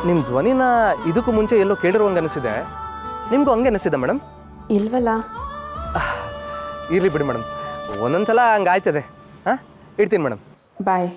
ನಿಮ್ಮ ಧ್ವನಿನ ಇದಕ್ಕೂ ಮುಂಚೆ ಎಲ್ಲೋ ಕೇಳಿರುವಂಗೆ ಅನಿಸಿದೆ. ನಿಮಗೂ ಹಂಗೆ ಅನಿಸಿದೆ ಮೇಡಮ್? ಇಲ್ವಲ್ಲ. ಇರಲಿ ಬಿಡಿ ಮೇಡಮ್, ಒಂದೊಂದು ಸಲ ಹಂಗೆ ಆಯ್ತದೆ. ಹಾಂ, ಇಡ್ತೀನಿ ಮೇಡಮ್. ಬಾಯ್.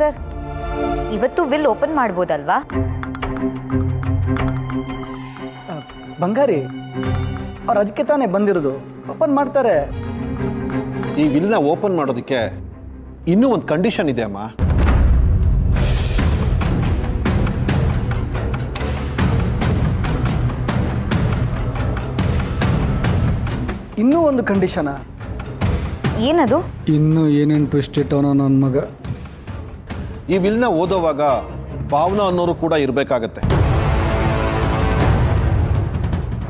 ಸರ್, ಇವತ್ತು ವಿಲ್ ಓಪನ್ ಮಾಡ್ಬೋದಲ್ವಾ? ಬಂಗಾರಿ ಅವ್ರು ಅದಕ್ಕೆ ತಾನೇ ಬಂದಿರೋದು, ಓಪನ್ ಮಾಡ್ತಾರೆ. ಈ ವಿಲ್ನ ಓಪನ್ ಮಾಡೋದಕ್ಕೆ ಇನ್ನೂ ಒಂದು ಕಂಡೀಷನ್ ಇದೆ ಅಮ್ಮ. ಇನ್ನೂ ಒಂದು ಕಂಡೀಷನಾ? ಏನದು? ಇನ್ನೂ ಏನೇನು ಟ್ವಿಸ್ಟ್ ಇಟ್ಟವನೋ ನನ್ನ ಮಗ. ಈ ವಿಲ್ನ ಓದೋವಾಗ ಭಾವನಾ ಅನ್ನೋರು ಕೂಡ ಇರಬೇಕಾಗತ್ತೆ,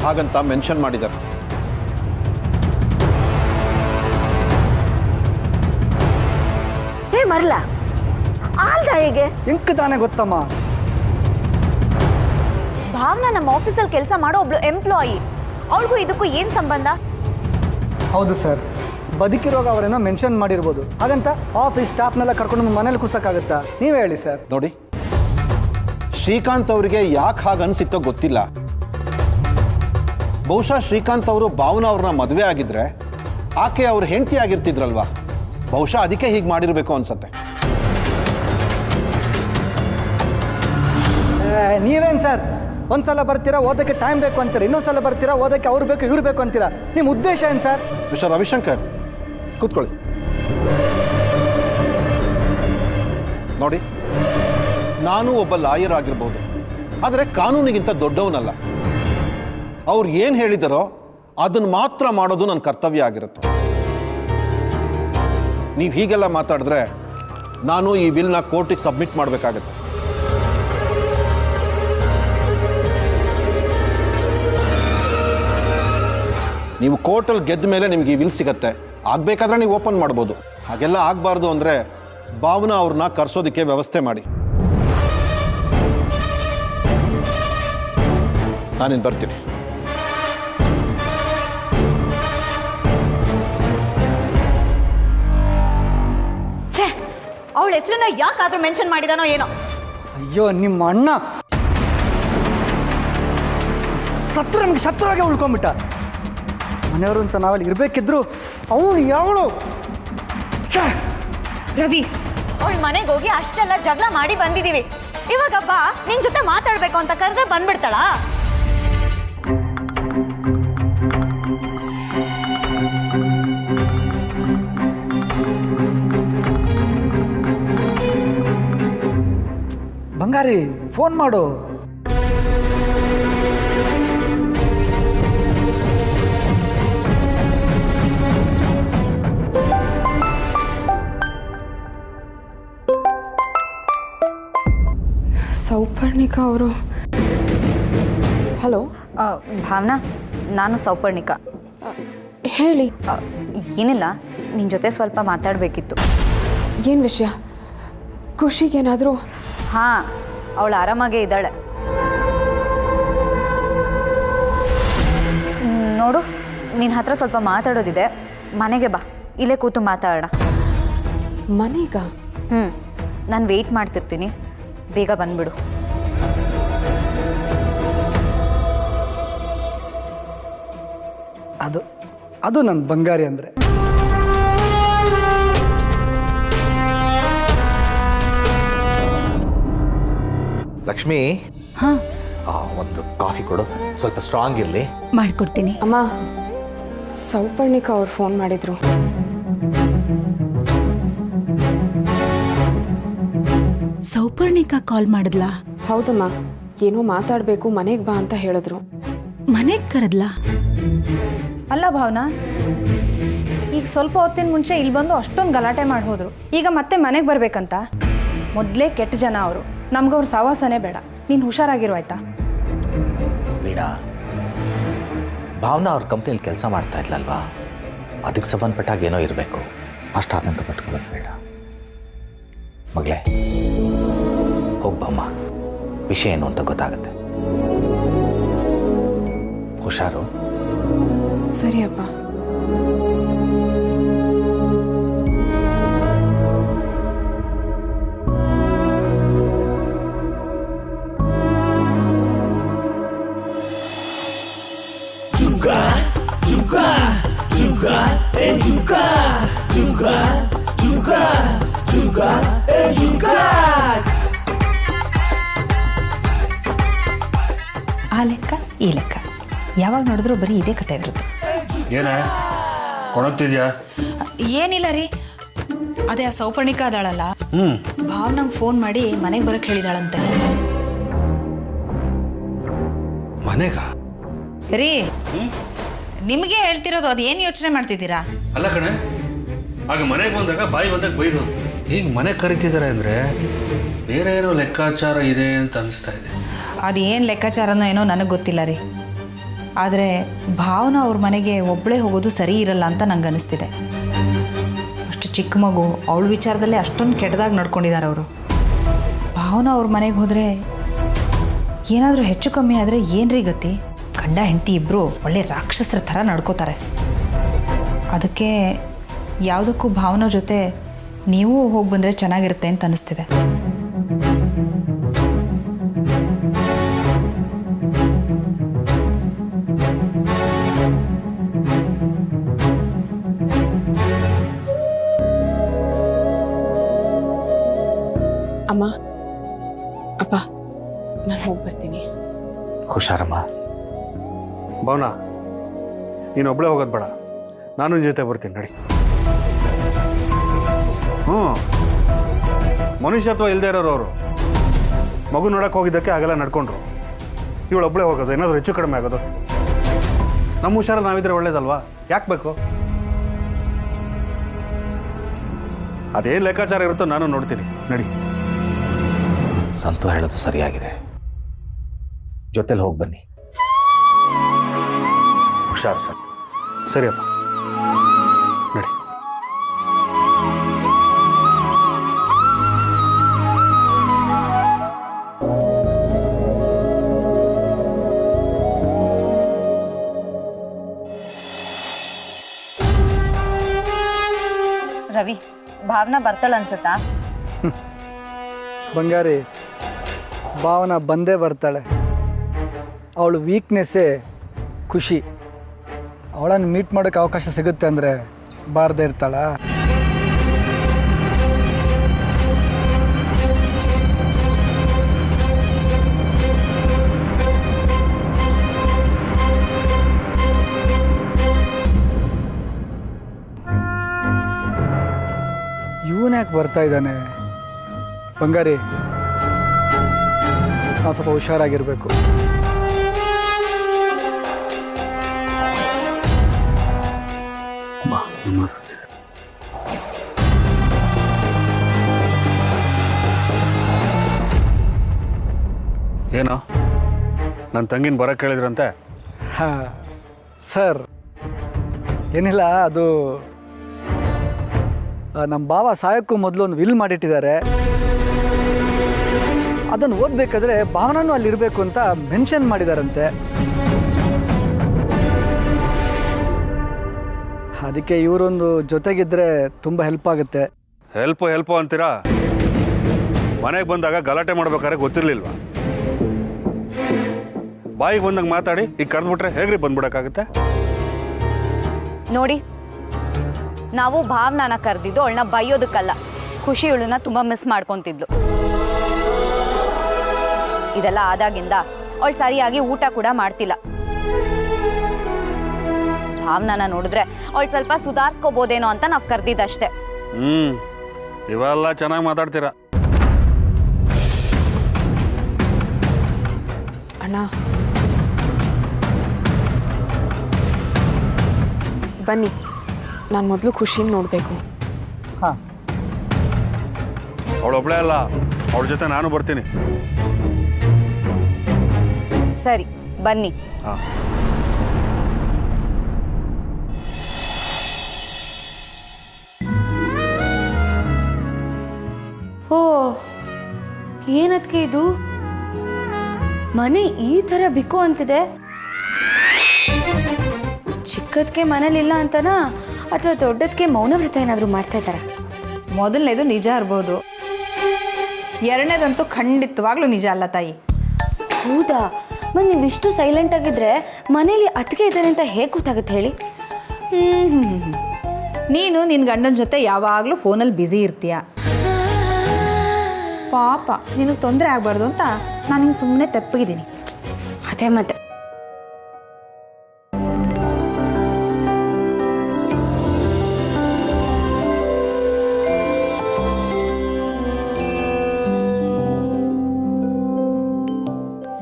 ಹಾಗಂತ ಮೆನ್ಷನ್ ಮಾಡಿದ್ದಾರೆ. ಹೇ ಮರ್ಲ, ಆಲ್ದ ಹೇಗೆ ಇಂಕ್ ತಾನೇ ಗೊತ್ತಮ್ಮ. ಭಾವನಾ ನಮ್ಮ ಆಫೀಸಲ್ಲಿ ಕೆಲಸ ಮಾಡೋ ಒಬ್ಳು ಎಂಪ್ಲಾಯಿ. ಅವಳಿಗೂ ಇದಕ್ಕೂ ಏನು ಸಂಬಂಧ? ಹೌದು ಸರ್, ಬದುಕಿರುವಾಗ ಅವರೇನೋ ಮೆನ್ಷನ್ ಮಾಡಿರ್ಬೋದು, ಹಾಗಂತ ಆಫೀಸ್ ಸ್ಟಾಫ್ನೆಲ್ಲ ಕರ್ಕೊಂಡು ಮನೇಲಿ ಕೂರ್ಸೋಕ್ಕಾಗತ್ತಾ? ನೀವೇ ಹೇಳಿ ಸರ್. ನೋಡಿ, ಶ್ರೀಕಾಂತ್ ಅವರಿಗೆ ಯಾಕೆ ಹಾಗೆ ಅನಿಸಿತ್ತೋ ಗೊತ್ತಿಲ್ಲ. ಬಹುಶಃ ಶ್ರೀಕಾಂತ್ ಅವರು ಭಾವನಾ ಅವ್ರನ್ನ ಮದುವೆ ಆಗಿದ್ರೆ ಆಕೆ ಅವ್ರ ಹೆಂಡತಿ ಆಗಿರ್ತಿದ್ರಲ್ವಾ, ಬಹುಶಃ ಅದಕ್ಕೆ ಹೀಗೆ ಮಾಡಿರಬೇಕು ಅನ್ಸತ್ತೆ. ನೀವೇನು ಸರ್, ಒಂದ್ಸಲ ಬರ್ತೀರಾ ಓದಕ್ಕೆ ಟೈಮ್ ಬೇಕು ಅಂತೀರಾ, ಇನ್ನೊಂದ್ಸಲ ಬರ್ತೀರಾ ಓದಕ್ಕೆ ಅವ್ರು ಬೇಕು ಇವ್ರು ಬೇಕು ಅಂತೀರಾ. ನಿಮ್ಮ ಉದ್ದೇಶ ಏನು ಸರ್? ಮಿಸ್ಟರ್ ರವಿಶಂಕರ್, ಕೂತ್ಕೊಳ್ಳಿ. ನೋಡಿ, ನಾನು ಒಬ್ಬ ಲಾಯರ್ ಆಗಿರ್ಬೋದು, ಆದರೆ ಕಾನೂನಿಗಿಂತ ದೊಡ್ಡವನಲ್ಲ. ಅವ್ರು ಏನು ಹೇಳಿದಾರೋ ಅದನ್ನು ಮಾತ್ರ ಮಾಡೋದು ನನ್ನ ಕರ್ತವ್ಯ ಆಗಿರುತ್ತೆ. ನೀವು ಹೀಗೆಲ್ಲ ಮಾತಾಡಿದ್ರೆ ನಾನು ಈ ವಿಲ್ನ ಕೋರ್ಟಿಗೆ ಸಬ್ಮಿಟ್ ಮಾಡಬೇಕಾಗತ್ತೆ. ನೀವು ಕೋರ್ಟಲ್ಲಿ ಗೆದ್ದ ಮೇಲೆ ನಿಮ್ಗೆ ಈ ವಿಲ್ ಸಿಗತ್ತೆ, ಆಗಬೇಕಾದ್ರೆ ನೀವು ಓಪನ್ ಮಾಡ್ಬೋದು. ಹಾಗೆಲ್ಲ ಆಗಬಾರ್ದು ಅಂದರೆ ಭಾವನಾ ಅವ್ರನ್ನ ಕರ್ಸೋದಕ್ಕೆ ವ್ಯವಸ್ಥೆ ಮಾಡಿ. ನಾನಿನ್ನು ಬರ್ತೀನಿ. ಛೇ, ಅವಳ ಹೆಸರನ್ನ ಯಾಕಾದ್ರೂ ಮೆನ್ಷನ್ ಮಾಡಿದಾನೋ ಏನೋ. ಅಯ್ಯೋ, ನಿಮ್ಮ ಅಣ್ಣ ಸತ್ರು ನಮ್ಗೆ ಶತ್ರುವಾಗೆ ಉಳ್ಕೊಂಬಿಟ್ಟ. ಮನೆಯವರು ಅಂತ ನಾವಲ್ಲಿ ಇರಬೇಕಿದ್ರು ಅವಳು ಯಾವಳು? ರವಿ, ಅವಳ ಮನೆಗೆ ಹೋಗಿ ಅಷ್ಟೆಲ್ಲ ಜಗಳ ಮಾಡಿ ಬಂದಿದೀವಿ. ಇವಾಗ ಬಾ, ನಿನ್ ಜೊತೆ ಮಾತಾಡ್ಬೇಕು ಅಂತ ಕರೆದ್ರೆ ಬಂದ್ಬಿಡ್ತಾಳ. ಬಂಗಾರಿ, ಫೋನ್ ಮಾಡು. ಸೌಪರ್ಣಿಕಾ ಅವರು. ಹಲೋ. ಭಾವನಾ, ನಾನು ಸೌಪರ್ಣಿಕಾ. ಹೇಳಿ. ಏನಿಲ್ಲ, ನಿನ್ನ ಜೊತೆ ಸ್ವಲ್ಪ ಮಾತಾಡಬೇಕಿತ್ತು. ಏನು ವಿಷಯ? ಖುಷಿಗೇನಾದರೂ? ಹಾಂ, ಅವಳು ಆರಾಮಾಗೇ ಇದ್ದಾಳೆ. ನೋಡು, ನಿನ್ನ ಹತ್ರ ಸ್ವಲ್ಪ ಮಾತಾಡೋದಿದೆ. ಮನೆಗೆ ಬಾ, ಇಲ್ಲೇ ಕೂತು ಮಾತಾಡೋಣ. ಮನೆಗ? ನಾನು ವೆಯ್ಟ್ ಮಾಡ್ತಿರ್ತೀನಿ, ಬೇಗ ಬಂದ್ಬಿಡು. ಅದು ನನ್ನ ಬಂಗಾರಿ ಅಂದರೆ. ಲಕ್ಷ್ಮಿ, ಹಾಂ, ಒಂದು ಕಾಫಿ ಕೊಡು, ಸ್ವಲ್ಪ ಸ್ಟ್ರಾಂಗ್ ಇರಲಿ. ಮಾಡ್ಕೊಡ್ತೀನಿ. ಅಮ್ಮ, ಸೌಪರ್ಣಿಕಾ ಅವ್ರು ಫೋನ್ ಮಾಡಿದ್ರು. ಸೌಪರ್ಣಿಕಾ ಕಾಲ್ ಮಾಡಿದ್ಲಾ? ಹೌದಮ್ಮ, ಏನೋ ಮಾತಾಡಬೇಕು, ಮನೆಗೆ ಬಾ ಅಂತ ಹೇಳಿದ್ರು. ಮನೆಗೆ ಕರೆದ್ಲಾ? ಅಲ್ಲ ಭಾವನಾ, ಈಗ ಸ್ವಲ್ಪ ಹೊತ್ತಿನ ಮುಂಚೆ ಇಲ್ಲಿ ಬಂದು ಅಷ್ಟೊಂದು ಗಲಾಟೆ ಮಾಡಿ ಹೋದ್ರು. ಈಗ ಮತ್ತೆ ಮನೆಗೆ ಬರಬೇಕಂತ? ಮೊದಲೇ ಕೆಟ್ಟ ಜನ ಅವರು, ನಮ್ಗವ್ರ ಸವಾಸನೇ ಬೇಡ. ನೀನು ಹುಷಾರಾಗಿರು ಆಯ್ತಾ? ಬೇಡ, ಭಾವನಾ ಅವ್ರ ಕಂಪ್ನಿಯಲ್ಲಿ ಕೆಲಸ ಮಾಡ್ತಾ ಇದ್ಲಲ್ವಾ, ಅದಕ್ಕೆ ಸಂಬಂಧಪಟ್ಟಾಗ ಏನೋ ಇರಬೇಕು. ಅಷ್ಟು ಆತಂಕ ಪಟ್ಕೊಳ್ಳೋದು ಬೇಡ ಮಗಳೇ. ಹೋಗ್ಬಮ್ಮ, ವಿಷಯ ಏನು ಅಂತ ಗೊತ್ತಾಗುತ್ತೆ. ಹುಷಾರು. ಸರಿ ಅಪ್ಪ. ಆ ಲೆಕ್ಕ ಈ ಲೆಕ್ಕ ಯಾವಾಗ ನೋಡಿದ್ರು ಬರೀ ಇದೇ ಕತೆ ಇರುತ್ತೆ. ಏನೇ ಕೊಡೋಗ್ತಿದ್ಯಾ? ಏನಿಲ್ಲ ರೀ, ಅದೇ ಆ ಸೌಪರ್ಣಿಕ ಅದಾಳಲ್ಲ, ಭಾವನಂಗೆ ಫೋನ್ ಮಾಡಿ ಮನೆಗೆ ಬರೋಕ್ಕೆ ಹೇಳಿದಾಳಂತೆ. ಮನೆಗ ರೀ, ನಿಮಗೆ ಹೇಳ್ತಿರೋದು, ಅದು ಏನು ಯೋಚನೆ ಮಾಡ್ತಿದ್ದೀರಾ? ಅಲ್ಲ ಕಣೆ, ಆಗ ಮನೆಗೆ ಬಂದಾಗ ಬಾಯಿ ಬಂದಾಗ ಬೈದು ಈಗ ಮನೆಗೆ ಕರಿತಿದ್ದಾರೆ ಅಂದರೆ ಬೇರೆ ಏನೋ ಲೆಕ್ಕಾಚಾರ ಇದೆ ಅಂತ ಅನಿಸ್ತಾ ಇದೆ. ಅದು ಏನು ಲೆಕ್ಕಾಚಾರನೋ ಏನೋ ನನಗೆ ಗೊತ್ತಿಲ್ಲ ರೀ, ಆದರೆ ಭಾವನಾ ಅವ್ರ ಮನೆಗೆ ಒಬ್ಬಳೇ ಹೋಗೋದು ಸರಿ ಇರಲ್ಲ ಅಂತ ನಂಗೆ ಅನಿಸ್ತಿದೆ. ಅಷ್ಟು ಚಿಕ್ಕ ಮಗು, ಅವಳ ವಿಚಾರದಲ್ಲೇ ಅಷ್ಟೊಂದು ಕೆಟ್ಟದಾಗಿ ನಡ್ಕೊಂಡಿದ್ದಾರೆ ಅವರು. ಭಾವನಾ ಅವ್ರ ಮನೆಗೆ ಹೋದರೆ ಏನಾದರೂ ಹೆಚ್ಚು ಕಮ್ಮಿ ಆದರೆ ಏನ್ರಿ ಗತಿ? ಗಂಡ ಹೆಂಡತಿ ಇಬ್ಬರು ಒಳ್ಳೆ ರಾಕ್ಷಸರ ಥರ ನಡ್ಕೋತಾರೆ. ಅದಕ್ಕೆ ಯಾವುದಕ್ಕೂ ಭಾವನಾ ಜೊತೆ ನೀವು ಹೋಗಿ ಬಂದರೆ ಚೆನ್ನಾಗಿರುತ್ತೆ ಅಂತ ಅನಿಸ್ತಿದೆ. ಅಮ್ಮ, ಅಪ್ಪ, ನಾನು ಹೋಗಿ ಬರ್ತೀನಿ. ಹುಷಾರಮ್ಮ. ಭಾವನಾ, ನೀನು ಒಬ್ಬಳೇ ಹೋಗೋದು ಬೇಡ, ನಾನು ನಿನ್ನ ಜೊತೆ ಬರ್ತೀನಿ ನಡಿ. ಮನುಷ್ಯತ್ವ ಇಲ್ಲದೆ ಇರೋರು ಅವರು. ಮಗು ನೋಡಕ್ಕೆ ಹೋಗಿದ್ದಕ್ಕೆ ಹಾಗೆಲ್ಲ ನಡ್ಕೊಂಡ್ರು. ಇವಳು ಒಬ್ಬಳೇ ಹೋಗೋದು, ಏನಾದರೂ ಹೆಚ್ಚು ಕಡಿಮೆ ಆಗೋದು. ನಮ್ಮ ಹುಷಾರಲ್ಲಿ ನಾವಿದ್ರೆ ಒಳ್ಳೇದಲ್ವಾ? ಯಾಕೆ ಬೇಕು? ಅದೇನು ಲೆಕ್ಕಾಚಾರ ಇರುತ್ತೋ ನಾನು ನೋಡ್ತೀನಿ ನಡಿ. ಸಂತು ಹೇಳೋದು ಸರಿಯಾಗಿದೆ, ಜೊತೆಲಿ ಹೋಗಿ ಬನ್ನಿ. ಹುಷಾರು ಸರ್. ಸರಿಯಪ್ಪ, ನಡಿ. ರವಿ, ಭಾವನಾ ಬರ್ತಾಳ ಅನ್ಸುತ್ತಾ? ಬಂಗಾರಿ, ಭಾವನಾ ಬಂದೇ ಬರ್ತಾಳೆ. ಅವಳು ವೀಕ್ನೆಸ್ಸೇ ಖುಷಿ. ಅವಳನ್ನು ಮೀಟ್ ಮಾಡೋಕ್ಕೆ ಅವಕಾಶ ಸಿಗುತ್ತೆ ಅಂದರೆ ಬಾರದೇ ಇರ್ತಾಳ? ಇವನು ಯಾಕೆ ಬರ್ತಾ ಇದ್ದಾನೆ? ಬಂಗಾರಿ, ನಾವು ಸ್ವಲ್ಪ ಹುಷಾರಾಗಿರಬೇಕು. ಏನೋ ನನ್ನ ತಂಗಿನ ಬರೋಕ್ಕೆ ಹೇಳಿದ್ರಂತೆ? ಹಾಂ ಸರ್, ಏನಿಲ್ಲ, ಅದು ನಮ್ಮ ಬಾವ ಸಾಯಕ್ಕೂ ಮೊದಲು ಒಂದು ವಿಲ್ ಮಾಡಿಟ್ಟಿದ್ದಾರೆ. ಅದನ್ನು ಓದಬೇಕಾದ್ರೆ ಭಾವನಾನು ಅಲ್ಲಿರಬೇಕು ಅಂತ ಮೆನ್ಷನ್ ಮಾಡಿದಾರಂತೆ. ಅದಕ್ಕೆ ಇವರೊಂದು ಜೊತೆಗಿದ್ರೆ ತುಂಬ ಹೆಲ್ಪ್ ಆಗುತ್ತೆ. ಹೆಲ್ಪು ಅಂತೀರಾ? ಮನೆಗೆ ಬಂದಾಗ ಗಲಾಟೆ ಮಾಡ್ಬೇಕಾದ್ರೆ ಗೊತ್ತಿರಲಿಲ್ವಾ? ಬಾಯಿಗೆ ಬಂದಂಗೆ ಮಾತಾಡಿ ಈಗ ಕರೆದ್ಬಿಟ್ರೆ ಹೇಗ್ರಿ ಬಂದ್ಬಿಡಕ್ಕಾಗುತ್ತೆ? ನೋಡಿ, ನಾವು ಭಾವನಾನ ಕರೆದಿದ್ದು ಅವಳನ್ನ ಬೈಯೋದಕ್ಕಲ್ಲ, ಖುಷಿ ಇವಳನ್ನ ತುಂಬ ಮಿಸ್ ಮಾಡ್ಕೊತಿದ್ಲು. ಇದೆಲ್ಲ ಆದಾಗಿಂದ ಅವಳು ಸರಿಯಾಗಿ ಊಟ ಕೂಡ ಮಾಡ್ತಿಲ್ಲ. ಭಾವನಾನ ನೋಡಿದ್ರೆ ಅವಳು ಸ್ವಲ್ಪ ಸುಧಾರಿಸ್ಕೋಬೋದೇನೋ ಅಂತ ನಾವು ಕರೆದಿದ್ದಷ್ಟೇ. ಇವೆಲ್ಲ ಚೆನ್ನಾಗಿ ಮಾತಾಡ್ತೀರಾ. ಅಣ್ಣ, ಬನ್ನಿ, ನಾನು ಮೊದಲು ಖುಷಿನ ನೋಡಬೇಕು. ಹಾಂ, ಅವಳೊಬ್ಳೇ ಅಲ್ಲ, ಅವಳ ಜೊತೆ ನಾನು ಬರ್ತೀನಿ. ಸರಿ, ಬನ್ನಿ. ಹಾಂ. ಏನದ್ಕೆ ಇದು ಮನೆ ಈ ಥರ ಬಿಕೋ ಅಂತಿದೆ? ಚಿಕ್ಕದ್ಕೆ ಮನೇಲಿಲ್ಲ ಅಂತನಾ ಅಥವಾ ದೊಡ್ಡದಕ್ಕೆ ಮೌನವ್ರತ ಏನಾದರೂ ಮಾಡ್ತಾ ಇದ್ದಾರಾ? ಮೊದಲನೇದು ನಿಜ ಇರ್ಬೋದು, ಎರಡನೇದಂತೂ ಖಂಡಿತವಾಗ್ಲೂ ನಿಜ ಅಲ್ಲ ತಾಯಿ. ಹೌದಾ? ಮತ್ತು ನೀವು ಇಷ್ಟು ಸೈಲೆಂಟ್ ಆಗಿದ್ರೆ ಮನೇಲಿ ಅತ್ತಿಗೆ ಇದ್ದಾರೆ ಅಂತ ಹೇಗೆ ಗೊತ್ತಾಗುತ್ತೆ ಹೇಳಿ? ನೀನು ನಿನ್ನ ಗಂಡನ ಜೊತೆ ಯಾವಾಗಲೂ ಫೋನಲ್ಲಿ ಬ್ಯುಸಿ ಇರ್ತೀಯ. ಪಾಪ ನಿನಗೆ ತೊಂದರೆ ಆಗಬಾರ್ದು ಅಂತ ನಾನು ಸುಮ್ಮನೆ ತೆಪ್ಪಗಿದ್ದೀನಿ. ಅದೇ ಮತ್ತೆ.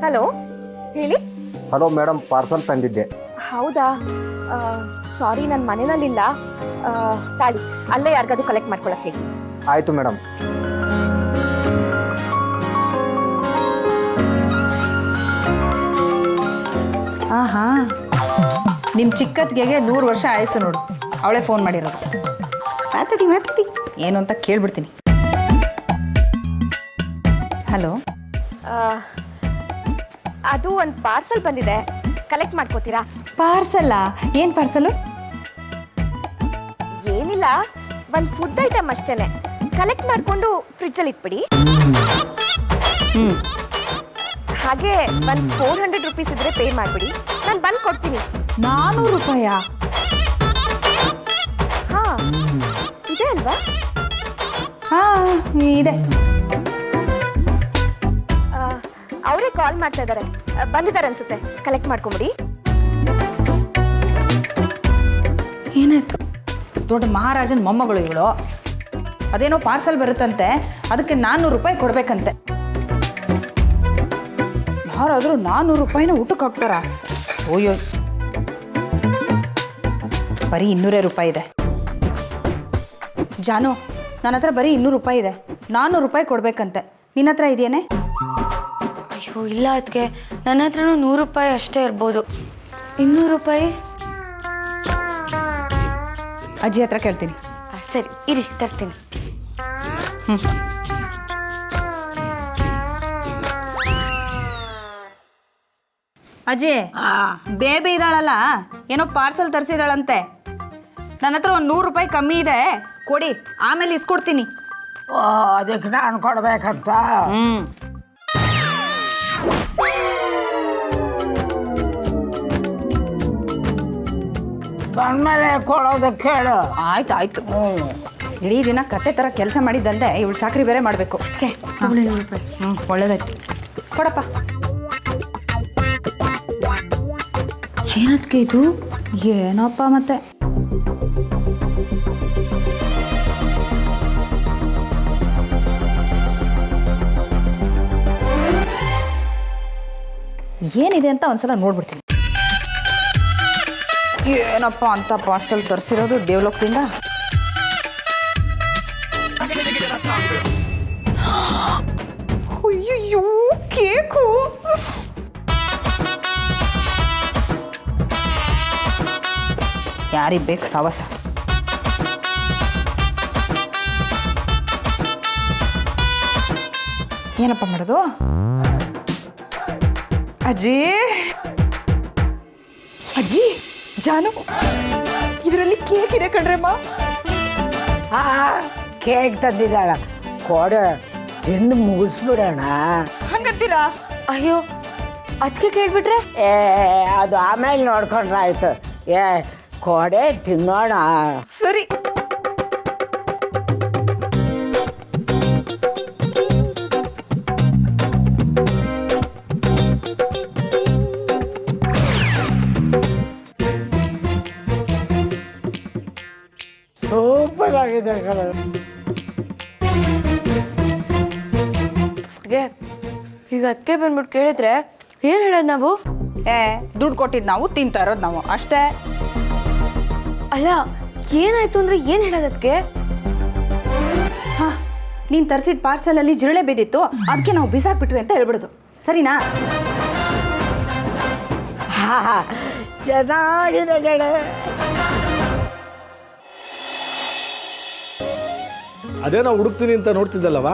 ಹಲೋ, ಹೇಳಿ. ಹಲೋ ಮೇಡಮ್, ಪಾರ್ಸಲ್ ತಂದಿದ್ದೆ. ಹೌದಾ? ಸಾರಿ, ನನ್ನ ಮನೆಯಲ್ಲಿಲ್ಲ. ತಾಳಿ, ಅಲ್ಲೇ ಯಾರಿಗಾದ್ರು ಕಲೆಕ್ಟ್ ಮಾಡ್ಕೊಳಕ್ಕೆ ಹೇಳಿ. ಆಯಿತು ಮೇಡಮ್. ಆಹಾ, ನಿಮ್ಮ ಚಿಕ್ಕತ್ತಿಗೆಗೆ 100 ವರ್ಷ ಆಯಸ್ಸು ನೋಡು. ಅವಳೇ ಫೋನ್ ಮಾಡಿರೋದು. ಮಾತಾಡಿ ಏನು ಅಂತ ಕೇಳ್ಬಿಡ್ತೀನಿ. ಹಲೋ, ಅದು ಒಂದು ಪಾರ್ಸಲ್ ಬಂದಿದೆ, ಕಲೆಕ್ಟ್ ಮಾಡ್ಕೋತೀರಾ? ಪಾರ್ಸಲ್ಲಾ? ಏನು ಪಾರ್ಸಲು? ಏನಿಲ್ಲ, ಒಂದು ಫುಡ್ ಐಟಮ್ ಅಷ್ಟೇನೆ. ಕಲೆಕ್ಟ್ ಮಾಡಿಕೊಂಡು ಫ್ರಿಜ್ಜಲ್ಲಿ ಇಟ್ಬಿಡಿ. ಹಾಗೆ ಒಂದು 400 ರುಪೀಸ್ ಇದ್ರೆ ಪೇ ಮಾಡಿಬಿಡಿ, ನಾನು ಬಂದು ಕೊಡ್ತೀನಿ. 400 ರೂಪಾಯಾ? ಹಾಂ, ಇದೆ ಅಲ್ವಾ? ಹಾಂ ಇದೆ. ಅವರೇ ಕಾಲ್ ಮಾಡ್ತಾ ಇದ್ದಾರೆ, ಬಂದಿದ್ದಾರೆ ಅನ್ಸುತ್ತೆ. ಕಲೆಕ್ಟ್ ಮಾಡ್ಕೊಂಬಿಡಿ. ಏನಾಯ್ತು? ದೊಡ್ಡ ಮಹಾರಾಜನ ಮೊಮ್ಮಗಳು ಇವಳು. ಅದೇನೋ ಪಾರ್ಸಲ್ ಬರುತ್ತಂತೆ, ಅದಕ್ಕೆ 400 ರೂಪಾಯಿ ಕೊಡ್ಬೇಕಂತೆ. ಯಾರಾದರೂ 400 ರೂಪಾಯಿನ ಊಟಕ್ಕೆ ಹಾಕ್ತಾರ? ಓಯ್ಯೋ, ಬರೀ 200 ರೂಪಾಯಿ ಇದೆ. ಜಾನು, ನನ್ನ ಹತ್ರ ಬರೀ 200 ರೂಪಾಯಿ ಇದೆ. 400 ರೂಪಾಯಿ ಕೊಡ್ಬೇಕಂತೆ. ನಿನ್ನ ಹತ್ರ ಇದೆಯೇನೆ? ಅಯ್ಯೋ ಇಲ್ಲ, ಅದಕ್ಕೆ ನನ್ನ ಹತ್ರನೂ 100 ರೂಪಾಯಿ ಅಷ್ಟೇ ಇರ್ಬೋದು. 200 ರೂಪಾಯಿ ಅಜ್ಜಿ ಹತ್ರ ಕೇಳ್ತೀನಿ. ಸರಿ ಇರಿ, ತರ್ತೀನಿ. ಅಜ್ಜಿ, ಬೇಬಿ ಇದ್ದಾಳಲ್ಲ, ಏನೋ ಪಾರ್ಸಲ್ ತರಿಸಿದಾಳಂತೆ. ನನ್ನ ಹತ್ರ ಒಂದು 100 ರೂಪಾಯಿ ಕಮ್ಮಿ ಇದೆ, ಕೊಡಿ, ಆಮೇಲೆ ಇಸ್ಕೊಡ್ತೀನಿ. ಅದಕ್ಕೆ ನಾನು ಕೊಡ್ಬೇಕಂತ? ಬಂದ್ಮೇಲೆ ಕೊಡೋದಕ್ಕೆ ಹೇಳು. ಆಯ್ತು. ಇಡೀ ದಿನ ಕತೆ ಥರ ಕೆಲಸ ಮಾಡಿದ್ದಲ್ದೆ ಇವಳು ಚಾಕ್ರಿ ಬೇರೆ ಮಾಡಬೇಕು. ಅದಕ್ಕೆ 100 ರೂಪಾಯಿ. ಒಳ್ಳೇದಾಯ್ತು, ಕೊಡಪ್ಪ. ಏನದಕ್ಕೆ ಇದು? ಏನಪ್ಪ ಮತ್ತೆ? ಏನಿದೆ ಅಂತ ಒಂದ್ಸಲ ನೋಡ್ಬಿಡ್ತೀನಿ. ಏನಪ್ಪ ಅಂತ ಪಾರ್ಸಲ್ ತರಿಸಿರೋದು ದೇವಲೋಕದಿಂದ? ಅಯ್ಯೋ, ಕೇಕು! ಯಾರಿಗೆ ಬೇಕು ಸಾವಸ? ಏನಪ್ಪ ಮಾಡೋದು? ಅಜ್ಜಿ, ಜಾನು, ಇದರಲ್ಲಿ ಕೇಕ್ ಇದೆ ಕಣ್ರಮ್ಮ. ಕೇಕ್ ತಂದಿದ್ದಾಳ, ಕೊಡು, ತಿಂದು ಮುಗಿಸ್ಬಿಡೋಣ. ಹಂಗಂತೀರಾ? ಅಯ್ಯೋ, ಅದಕ್ಕೆ ಕೇಳ್ಬಿಟ್ರೆ? ಅದು ಆಮೇಲೆ ನೋಡ್ಕೊಂಡ್ರೆ ಆಯ್ತು. ಕೊಡೆ, ತಿನ್ನೋಣ. ಸರಿ. ಸೂಪರ್ ಆಗಿದೆ ಕಣ. ಈಗ ಅದಕ್ಕೆ ಬಂದ್ಬಿಟ್ಟು ಕೇಳಿದ್ರೆ ಏನು ಹೇಳೋದು ನಾವು? ದುಡ್ಡು ಕೊಟ್ಟಿದ್ದು ನಾವು, ತಿಂತಾ ಇರೋದು ನಾವು, ಅಷ್ಟೇ. ಅಲ್ಲ, ಏನಾಯ್ತು ಅಂದ್ರೆ ಏನು ಹೇಳೋದು ಅದಕ್ಕೆ? ಹಾಂ, ನೀನು ತರಿಸಿದ ಪಾರ್ಸಲಲ್ಲಿ ಜಿರಳೆ ಬಿದ್ದಿತ್ತು, ಅದಕ್ಕೆ ನಾವು ಬಿಸಾಕ್ಬಿಟ್ವಿ ಅಂತ ಹೇಳ್ಬಿಡೋದು, ಸರಿನಾ? ಚೆನ್ನಾಗಿದೆ ಕಣ. ಅದೇನೋ ಹುಡುಕ್ತೀನಿ ಅಂತ ನೋಡ್ತಿದ್ದಲ್ಲವಾ?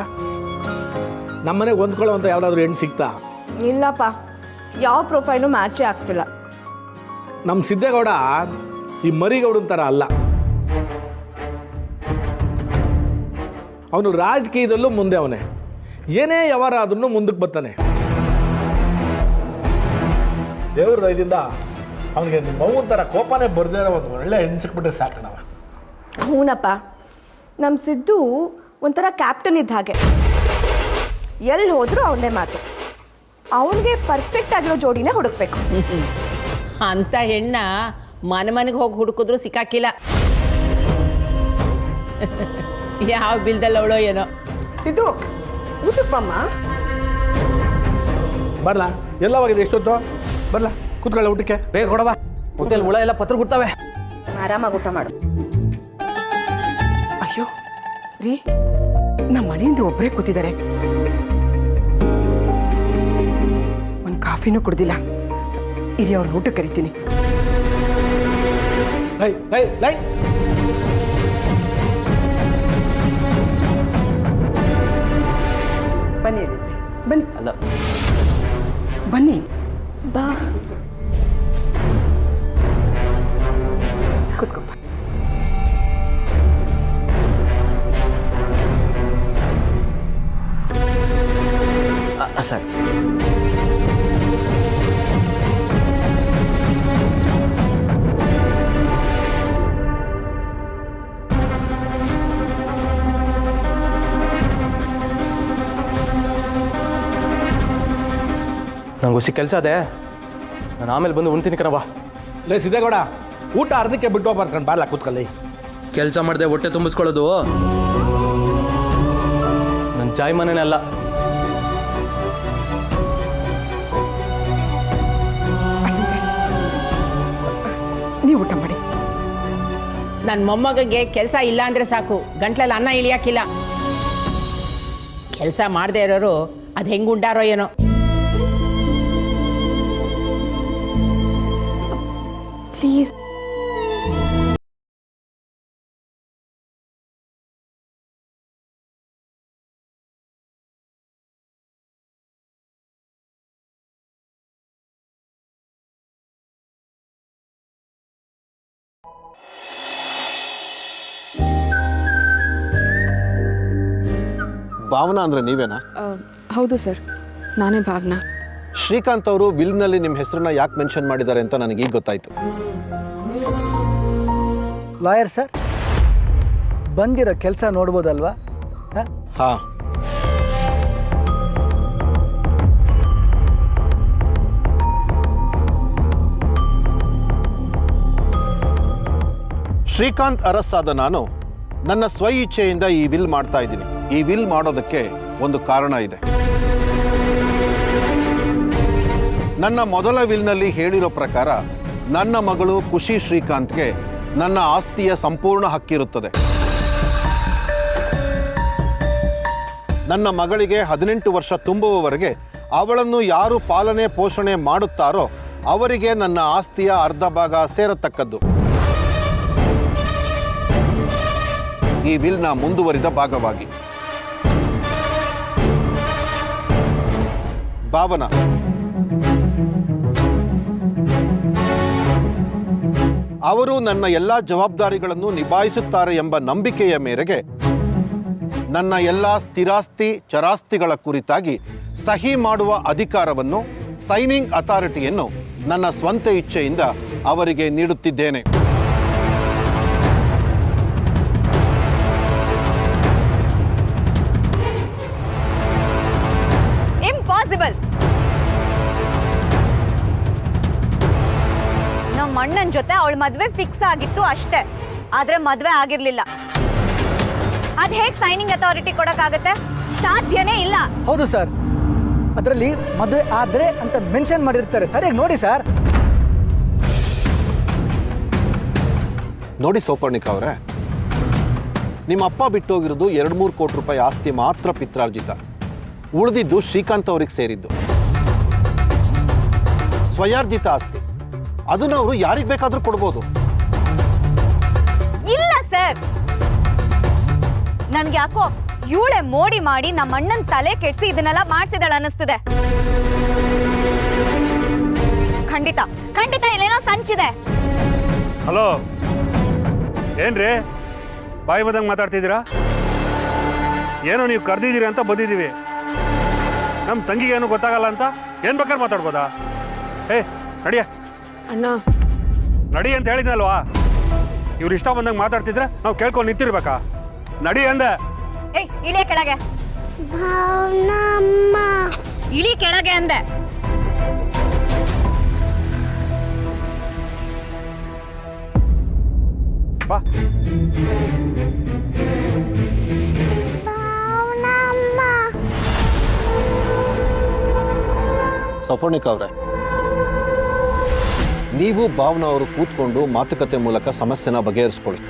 ನಮ್ಮನೆಗೆ ಹೊಂದ್ಕೊಳ್ಳೋ ಅಂತ ಯಾವುದಾದ್ರೂ ಹೆಣ್ಣು ಸಿಗ್ತಾ? ಇಲ್ಲಪ್ಪ, ಯಾವ ಪ್ರೊಫೈಲು ಮ್ಯಾಚೇ ಆಗ್ತಿಲ್ಲ. ನಮ್ಮ ಸಿದ್ದೇಗೌಡ ಈ ಮರಿಗೌಡನ ಥರ ಅಲ್ಲ. ಅವನು ರಾಜಕೀಯದಲ್ಲೂ ಮುಂದೆ ಅವನೇ, ಏನೇ ವ್ಯವಹಾರ ಆದ್ರೂ ಮುಂದಕ್ಕೆ ಬರ್ತಾನೆ. ದೇವ್ರ ದಯದಿಂದ ಅವನಿಗೆ ನಿಮ್ಮ ಮಗುನ ಥರ ಕೋಪನೇ ಬರ್ದೇ ಇರೋ ಒಂದು ಒಳ್ಳೆ ಹೆಣ್ಣು ಸಿಕ್ಬಿಟ್ರೆ ಸಾಕು ನಾವು. ಹೂನಪ್ಪ, ನಮ್ಮ ಸಿದ್ದು ಒಂಥರ ಕ್ಯಾಪ್ಟನ್ ಇದ್ದ ಹಾಗೆ, ಎಲ್ಲಿ ಹೋದರೂ ಅವನದೇ ಮಾತು. ಅವನಿಗೆ ಪರ್ಫೆಕ್ಟ್ ಆಗಿರೋ ಜೋಡಿನೇ ಹುಡುಕ್ಬೇಕು. ಅಂತ ಹೆಣ್ಣ ಮನೆಗೆ ಹೋಗಿ ಹುಡುಕಿದ್ರು ಸಿಕ್ಕಾಕಿಲ್ಲ. ಯಾವ ಬಿಲ್ದಲ್ಲಿ ಅವಳೋ ಏನೋ. ಸಿದ್ದು, ಊಟಕ್ಕೆ ಬಮ್ಮ. ಬರಲಾ? ಎಲ್ಲವಾಗಿದೆ ಎಷ್ಟೊತ್ತು? ಬರಲಾ, ಕೂತ್ಕೊಳ್ಳ ಊಟಕ್ಕೆ. ಬೇಗ ಕೊಡವಾ, ಹೋಟೆಲ್ ಹುಳ ಎಲ್ಲ ಪತ್ರ ಕೊಡ್ತಾವೆ. ಆರಾಮಾಗಿ ಊಟ ಮಾಡು. ಅಯ್ಯೋ ರೀ, ನಮ್ಮ ಮನೆಯಿಂದ ಒಬ್ಬರೇ ಕೂತಿದ್ದಾರೆ, ಒಂದು ಕಾಫಿನೂ ಕುಡ್ದಿಲ್ಲ. ಇಲ್ಲಿ ಅವ್ರ ಊಟ ಕರಿತೀನಿ. ಲೈ ಲೈ ಲೈ ಬನ್ನಿ ಹೇಳಿದ್ರಿ, ಬನ್ನಿ. ಅಲ್ಲ, ಬನ್ನಿ ಬಾ, ಕೂತ್ಕೊಪ್ಪ. ಸರ್ ನಂಗೆ ಹುಸಿ ಕೆಲಸ ಅದೇ, ನಾನು ಆಮೇಲೆ ಬಂದು ಉಣ್ತೀನಿ ಕಣವಾ. ಲೇ ಸಿದ್ದೇಗೌಡ, ಊಟ ಅರ್ಧಕ್ಕೆ ಬಿಟ್ಟು ಹೋಗ್ಬಾರ್ದು, ಬಾರ್ಲಾ ಕೂತ್ಕೊಳ್ಳಿ. ಕೆಲಸ ಮಾಡದೆ ಹೊಟ್ಟೆ ತುಂಬಿಸ್ಕೊಳ್ಳೋದು ನನ್ನ ಚಾಯ್ ಮನೆನೇ ಅಲ್ಲ. ನೀವು ಊಟ ಮಾಡಿ. ನನ್ನ ಮೊಮ್ಮಗಗೆ ಕೆಲಸ ಇಲ್ಲ ಅಂದರೆ ಸಾಕು, ಗಂಟ್ಲಲ್ಲಿ ಅನ್ನ ಇಳಿಯಾಕಿಲ್ಲ. ಕೆಲಸ ಮಾಡದೇ ಇರೋರು ಅದು ಹೆಂಗೆ ಉಂಡಾರೋ ಏನೋ. ಪ್ಲೀಸ್. ಭಾವನಾ ಅಂದರೆ ನೀವೇನಾ? ಹೌದು ಸರ್, ನಾನೇ ಭಾವನಾ. ಶ್ರೀಕಾಂತ್ ಅವರು ವಿಲ್ನಲ್ಲಿ ನಿಮ್ಮ ಹೆಸರನ್ನ ಯಾಕೆ ಮೆನ್ಷನ್ ಮಾಡಿದ್ದಾರೆ ಅಂತ ನನಗೆ ಈಗ ಗೊತ್ತಾಯಿತು. ಲಾಯರ್ ಸರ್, ಬಂದಿರೋ ಕೆಲಸ ನೋಡ್ಬೋದಲ್ವಾ? ಹಾಂ, ಶ್ರೀಕಾಂತ್ ಅರಸ್ಸಾದ ನಾನು ನನ್ನ ಸ್ವ ಇಚ್ಛೆಯಿಂದ ಈ ವಿಲ್ ಮಾಡ್ತಾ ಇದ್ದೀನಿ. ಈ ವಿಲ್ ಮಾಡೋದಕ್ಕೆ ಒಂದು ಕಾರಣ ಇದೆ. ನನ್ನ ಮೊದಲ ವಿಲ್ನಲ್ಲಿ ಹೇಳಿರೋ ಪ್ರಕಾರ ನನ್ನ ಮಗಳು ಖುಷಿ ಶ್ರೀಕಾಂತ್ಗೆ ನನ್ನ ಆಸ್ತಿಯ ಸಂಪೂರ್ಣ ಹಕ್ಕಿರುತ್ತದೆ. ನನ್ನ ಮಗಳಿಗೆ 18 ವರ್ಷ ತುಂಬುವವರೆಗೆ ಅವಳನ್ನು ಯಾರು ಪಾಲನೆ ಪೋಷಣೆ ಮಾಡುತ್ತಾರೋ ಅವರಿಗೆ ನನ್ನ ಆಸ್ತಿಯ ಅರ್ಧ ಭಾಗ ಸೇರತಕ್ಕದ್ದು. ಈ ವಿಲ್ನ ಮುಂದುವರಿದ ಭಾಗವಾಗಿ ಭಾವನಾ, ಅವರು ನನ್ನ ಎಲ್ಲ ಜವಾಬ್ದಾರಿಗಳನ್ನು ನಿಭಾಯಿಸುತ್ತಾರೆ ಎಂಬ ನಂಬಿಕೆಯ ಮೇರೆಗೆ ನನ್ನ ಎಲ್ಲ ಸ್ಥಿರಾಸ್ತಿ ಚರಾಸ್ತಿಗಳ ಕುರಿತಾಗಿ ಸಹಿ ಮಾಡುವ ಅಧಿಕಾರವನ್ನು, ಸೈನಿಂಗ್ ಅಥಾರಿಟಿಯನ್ನು ನನ್ನ ಸ್ವಂತ ಇಚ್ಛೆಯಿಂದ ಅವರಿಗೆ ನೀಡುತ್ತಿದ್ದೇನೆ. ಇಂಪಾಸಿಬಲ್. ನಮ್ಮ ಅಣ್ಣನ ಜೊತೆ ಅವಳ ಮದ್ವೆ ಫಿಕ್ಸ್ ಆಗಿತ್ತು ಅಷ್ಟೇ, ಆದ್ರೆ ಮದ್ವೆ ಆಗಿರ್ಲಿಲ್ಲ. ಅದ್ ಹೇಗ್ ಸೈನಿಂಗ್ ಅಥಾರಿಟಿ ಕೊಡಕ್ಕಾಗತ್ತೆ? ಸಾಧ್ಯನೇ ಇಲ್ಲ. ಹೌದು ಸರ್, ಅದರಲ್ಲಿ ಮದುವೆ ಆದ್ರೆ ಅಂತ ಮೆನ್ಷನ್ ಮಾಡಿರ್ತಾರೆ. ಸರಿಯಾಗಿ ನೋಡಿ ಸರ್. ನೋಡಿ ಸೌಪರ್ಣಿಕ ಅವರೇ, ನಿಮ್ಮ ಅಪ್ಪ ಬಿಟ್ಟೋಗಿರೋದು 2-3 ಕೋಟಿ ರೂಪಾಯಿ ಆಸ್ತಿ ಮಾತ್ರ ಪಿತ್ರಾರ್ಜಿತ. ಉಳಿದಿದ್ದು ಶ್ರೀಕಾಂತ್ ಅವ್ರಿಗೆ ಸೇರಿದ್ದು ಸ್ವಯಾರ್ಜಿತ ಆಸ್ತಿ. ಅದನ್ನು ಅವರು ಯಾರಿಗೆ ಬೇಕಾದ್ರೂ ಕೊಡ್ಬೋದು. ಇಲ್ಲ ಸರ್, ನನ್ಗೆ ಯಾಕೋ ಇವಳೆ ಮೋಡಿ ಮಾಡಿ ನಮ್ಮ ಅಣ್ಣನ ತಲೆ ಕೆಡ್ಸಿ ಇದನ್ನೆಲ್ಲ ಮಾಡ್ಸಿದಳ ಅನ್ನಿಸ್ತಿದೆ. ಖಂಡಿತ ಖಂಡಿತ ಇಲ್ಲೇನೋ ಸಂಚಿದೆ. ಹಲೋ, ಏನ್ರಿ ಬಾಯಿ ಬಂದಂಗೆ ಮಾತಾಡ್ತಿದ್ದೀರಾ? ಏನೋ ನೀವು ಕರೆದಿದ್ದೀರಿ ಅಂತ ಬಂದಿದ್ದೀವಿ. ನಮ್ಮ ತಂಗಿಗೆ ಏನೂ ಗೊತ್ತಾಗಲ್ಲ ಅಂತ ಏನು ಬೇಕಾದ್ರೆ ಮಾತಾಡ್ಬೋದಾ? ನಡಿಯ ಅಣ್ಣ, ನಡಿ ಅಂತ ಹೇಳಿದ್ನಲ್ವಾ? ಇವ್ರು ಇಷ್ಟ ಬಂದಂಗೆ ಮಾತಾಡ್ತಿದ್ರೆ ನಾವು ಕೇಳ್ಕೊಂಡು ನಿಂತಿರ್ಬೇಕಾ? ನಡಿ ಅಂದೆ. ಇಳಿ ಕೆಳಗೆ, ಇಳಿ ಕೆಳಗೆ ಅಂದೆ. ಬಾ. ಸೌಪರ್ಣಿಕ ಅವರೇ, ನೀವು ಭಾವನಾ ಅವರು ಕೂತ್ಕೊಂಡು ಮಾತುಕತೆ ಮೂಲಕ ಸಮಸ್ಯೆನ ಬಗೆಹರಿಸ್ಕೊಳ್ಳಿ.